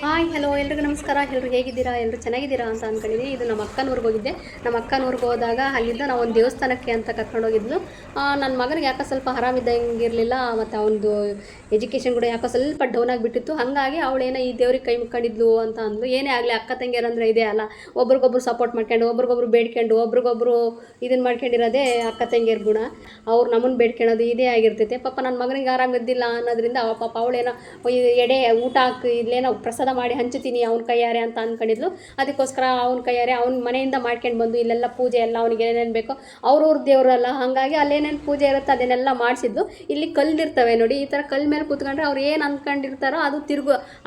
Hi hello ಎಲ್ರಿಗೂ ನಮಸ್ಕಾರ. ಎಲ್ಲರೂ ಹೇಗಿದ್ದೀರಾ? ಎಲ್ಲರೂ ಚೆನ್ನಾಗಿದ್ದೀರಾ ಅಂತ ಅಂದ್ಕೊಂಡಿದ್ದೀನಿ. ಇದು ನಮ್ಮ ಅಕ್ಕನ ಊರಿಗೆ ಹೋಗಿದ್ದೆ. ನಮ್ಮ ಅಕ್ಕನ ಊರಿಗೆ ಹೋದಾಗ ಅಲ್ಲಿಂದ ನಾವು ಒಂದು ದೇವಸ್ಥಾನಕ್ಕೆ ಅಂತ ಕರ್ಕೊಂಡೋಗಿದ್ಲು. ನನ್ನ ಮಗನಿಗೆ ಯಾಕೋ ಸ್ವಲ್ಪ ಆರಾಮಿದ್ದಂಗಿರಲಿಲ್ಲ, ಮತ್ತು ಅವನದು ಎಜುಕೇಷನ್ ಕೂಡ ಯಾಕೋ ಸ್ವಲ್ಪ ಡೌನ್ ಆಗಿಬಿಟ್ಟಿತ್ತು. ಹಾಗಾಗಿ ಅವಳೇನೋ ಈ ದೇವ್ರಿಗೆ ಕೈ ಮುಕ್ಕೊಂಡಿದ್ಲು ಅಂತ ಅಂದ್ಲು. ಏನೇ ಆಗಲಿ ಅಕ್ಕ ತಂಗಿಯರಂದ್ರೆ ಇದೆ ಅಲ್ಲ, ಒಬ್ರಿಗೊಬ್ರು ಸಪೋರ್ಟ್ ಮಾಡ್ಕೊಂಡು, ಒಬ್ರಿಗೊಬ್ರು ಬೇಡ್ಕೊಂಡು, ಒಬ್ರಿಗೊಬ್ರು ಇದನ್ನು ಮಾಡ್ಕೊಂಡಿರೋದೇ ಅಕ್ಕ ತಂಗಿಯರ ಗುಣ. ಅವ್ರು ನಮ್ಮನ್ನು ಬೇಡ್ಕೊಳ್ಳೋದು ಇದೇ ಆಗಿರ್ತೈತೆ. ಪಾಪ ನನ್ನ ಮಗನಿಗೆ ಆರಾಮಿದ್ದಿಲ್ಲ ಅನ್ನೋದ್ರಿಂದ ಪಾಪ ಅವಳೇನೋ ಎಡೆ ಊಟ ಹಾಕಿ ಇಲ್ಲೇನೋ ಪ್ರಸಾದ ಮಾಡಿ ಹಂಚುತ್ತೀನಿ ಅವ್ನ ಕೈಯಾರೆ ಅಂತ ಅಂದ್ಕೊಂಡಿದ್ಲು. ಅದಕ್ಕೋಸ್ಕರ ಅವ್ನ ಕೈಯಾರೆ ಅವ್ನ ಮನೆಯಿಂದ ಮಾಡ್ಕೊಂಡು ಬಂದು ಇಲ್ಲೆಲ್ಲ ಪೂಜೆ ಎಲ್ಲ ಅವ್ನಿಗೆ ಏನೇನು ಬೇಕೋ ಅವ್ರವ್ರ ದೇವರಲ್ಲ, ಹಾಗಾಗಿ ಅಲ್ಲೇನೇನು ಪೂಜೆ ಇರುತ್ತೆ ಅದನ್ನೆಲ್ಲ ಮಾಡಿಸಿದ್ದು. ಇಲ್ಲಿ ಕಲ್ಲಿರ್ತವೆ ನೋಡಿ, ಈ ಥರ ಕಲ್ಲು ಮೇಲೆ ಕೂತ್ಕೊಂಡ್ರೆ ಅವ್ರು ಏನು ಅಂದ್ಕೊಂಡಿರ್ತಾರೋ ಅದು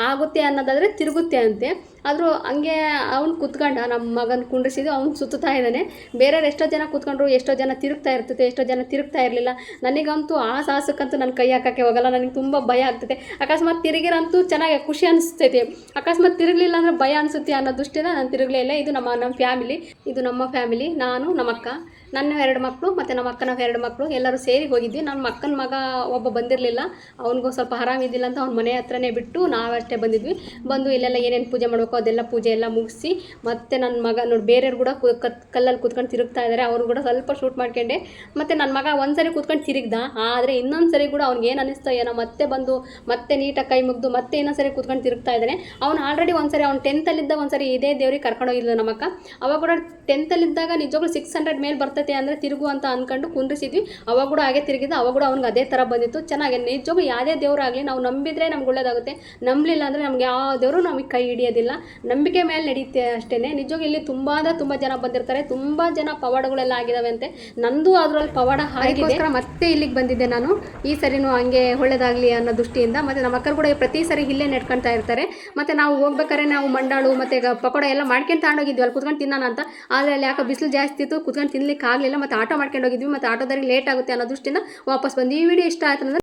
ಆಗುತ್ತೆ ಅನ್ನೋದಾದರೆ ತಿರುಗುತ್ತೆ ಅಂತೆ. ಆದರೂ ಹಂಗೆ ಅವ್ನು ಕೂತ್ಕೊಂಡ, ನಮ್ಮ ಮಗನ ಕುಂಡ್ರಿಸಿದ್ದು ಅವ್ನು ಸುತ್ತಾ ಇದ್ದಾನೆ. ಬೇರೆಯವ್ರು ಎಷ್ಟೋ ಜನ ಕೂತ್ಕೊಂಡ್ರು, ಎಷ್ಟೋ ಜನ ತಿರುಗ್ತಾ ಇರ್ತೈತೆ, ಎಷ್ಟೋ ಜನ ತಿರುಗ್ತಾ ಇರಲಿಲ್ಲ. ನನಗಂತೂ ಆ ಸಾಹಸಕ್ಕಂತೂ ನಾನು ಕೈ ಹಾಕೋಕ್ಕೆ ಹೋಗಲ್ಲ, ನನಗೆ ತುಂಬ ಭಯ ಆಗ್ತೈತೆ. ಅಕಸ್ಮಾತ್ ತಿರುಗಿರಂತೂ ಚೆನ್ನಾಗಿ ಖುಷಿ ಅನಿಸ್ತೈತೆ, ಅಕಸ್ಮಾತ್ ತಿರುಗಲಿಲ್ಲ ಅಂದರೆ ಭಯ ಅನಿಸುತ್ತೆ ಅನ್ನೋ ದೃಷ್ಟಿಯಿಂದ ನಾನು ತಿರುಗಲೇ ಇಲ್ಲ. ಇದು ನಮ್ಮ ಫ್ಯಾಮಿಲಿ, ಇದು ನಮ್ಮ ಫ್ಯಾಮಿಲಿ. ನಾನು, ನಮ್ಮ ಅಕ್ಕ, ನನ್ನ 2 ಮಕ್ಕಳು ಮತ್ತು ನಮ್ಮ ಅಕ್ಕನ 2 ಮಕ್ಕಳು ಎಲ್ಲರೂ ಸೇರಿ ಹೋಗಿದ್ವಿ. ನಮ್ಮ ಅಕ್ಕನ ಮಗ ಒಬ್ಬ ಬಂದಿರಲಿಲ್ಲ, ಅವನಿಗೂ ಸ್ವಲ್ಪ ಆರಾಮಿದ್ದಿಲ್ಲ ಅಂತ ಅವ್ನ ಮನೆ ಹತ್ರನೇ ಬಿಟ್ಟು ನಾವಷ್ಟೇ ಬಂದಿದ್ವಿ. ಬಂದು ಇಲ್ಲೆಲ್ಲ ಏನೇನು ಪೂಜೆ ಮಾಡಬೇಕು ಅದೆಲ್ಲ ಪೂಜೆ ಎಲ್ಲ ಮುಗಿಸಿ, ಮತ್ತು ನನ್ನ ಮಗ ನೋಡಿ ಬೇರೆಯವ್ರು ಕೂಡ ಕಲ್ಲಲ್ಲಿ ಕೂತ್ಕೊಂಡು ತಿರುಗ್ತಾ ಇದ್ದಾರೆ, ಅವರು ಕೂಡ ಸ್ವಲ್ಪ ಶೂಟ್ ಮಾಡ್ಕೊಂಡೆ. ಮತ್ತು ನನ್ನ ಮಗ ಒಂದು ಸರಿ ಕೂತ್ಕೊಂಡು ತಿರುಗ್ದ, ಆದರೆ ಇನ್ನೊಂದು ಸರಿ ಕೂಡ ಅವ್ನಿಗೆ ಏನು ಅನ್ನಿಸ್ತೋ ಏನೋ ಮತ್ತೆ ಬಂದು ಮತ್ತೆ ನೀಟಾಗಿ ಕೈ ಮುಗಿದು ಮತ್ತೆ ಇನ್ನೊಂದು ಸರಿ ಕೂತ್ಕೊಂಡು ತಿರುಗ್ತಾ ಇದ್ದಾನೆ. ಅವ್ನು ಆಲ್ರೆಡಿ ಒಂದು ಸರಿ ಅವ್ನು 10th ಒಂದು ಸರಿ ಇದೇ ದೇವ್ರಿಗೆ ಕರ್ಕೊಂಡೋಗಿದ್ಲು ನಮ್ಮಕ್ಕ. ಅವಾಗ ಕೂಡ 10th ನಿಜವಾಗ್ಲೂ 600 ಮೇಲೆ ಬರ್ತೈತೆ ಅಂದರೆ ತಿರುಗು ಅಂತ ಅಂದ್ಕೊಂಡು ಕುಂಡ್ರಿಸಿದ್ವಿ. ಅವಾಗ ಕೂಡ ಹಾಗೆ ತಿರುಗಿದ್ದು, ಅವಾಗ ಕೂಡ ಅವ್ನಿಗೆ ಅದೇ ಥರ ಬಂದಿತ್ತು. ಚೆನ್ನಾಗಿ ನಿಜವಾಗ್ಲೂ ಯಾವುದೇ ದೇವರಾಗಲಿ ನಾವು ನಂಬಿದರೆ ನಮ್ಗೆ ಒಳ್ಳೇದಾಗುತ್ತೆ, ನಂಬಲಿಲ್ಲ ಅಂದರೆ ನಮ್ಗೆ ಯಾವ ದೇವರು ನಮಗೆ ಕೈ ಹಿಡಿಯೋದಿಲ್ಲ. ನಂಬಿಕೆ ಮೇಲೆ ನಡೆಯುತ್ತೆ ಅಷ್ಟೇ. ನಿಜವಾಗ್ಲೂ ಇಲ್ಲಿ ತುಂಬ ಜನ ಬಂದಿರ್ತಾರೆ, ತುಂಬ ಜನ ಪವಾಡಗಳೆಲ್ಲ ಆಗಿದ್ದಾವೆ ಅಂತೆ. ನಂದು ಅದರಲ್ಲಿ ಪವಾಡ ಆಗಿದೆಗೋಸ್ಕರ ಮತ್ತೆ ಇಲ್ಲಿಗೆ ಬಂದಿದ್ದೆ ನಾನು. ಈ ಸರಿನೂ ಹಂಗೆ ಒಳ್ಳೇದಾಗಲಿ ಅನ್ನೋ ದೃಷ್ಟಿಯಿಂದ. ಮತ್ತು ನಮ್ಮ ಅಕ್ಕರು ಕೂಡ ಪ್ರತಿ ಸರಿ ಇಲ್ಲೇ ನೆಡ್ಕೊಳ್ತಾ ಇರ್ತಾರೆ. ಮತ್ತು ನಾವು ಹೋಗ್ಬೇಕಾದ್ರೆ ನಾವು ಮಂಡಾಳು ಮತ್ತು ಪಕೋಡ ಎಲ್ಲ ಮಾಡ್ಕೊಂಡು ತಗೊಂಡೋಗಿದ್ವಿ ಅಲ್ಲಿ ಕುತ್ಕೊಂಡು ತಿನ್ನೋಣ ಅಂತ. ಆದರೆ ಅಲ್ಲಿ ಯಾಕೋ ಬಿಸಿಲು ಜಾಸ್ತಿ ಇತ್ತು, ಕುತ್ಕೊಂಡು ತಿನ್ಲಿಕ್ಕೆ ಆಗಲಿಲ್ಲ. ಮತ್ತು ಆಟೋ ಮಾಡ್ಕೊಂಡು ಹೋಗಿದ್ವಿ, ಮತ್ತು ಆಟೋದವ್ರಿಗೆ ಲೇಟ್ ಆಗುತ್ತೆ ಅನ್ನೋ ದೃಷ್ಟಿಯಿಂದ ವಾಪಸ್ ಬಂದು. ಈ ವಿಡಿಯೋ ಇಷ್ಟ ಆಯ್ತು ಅಂದರೆ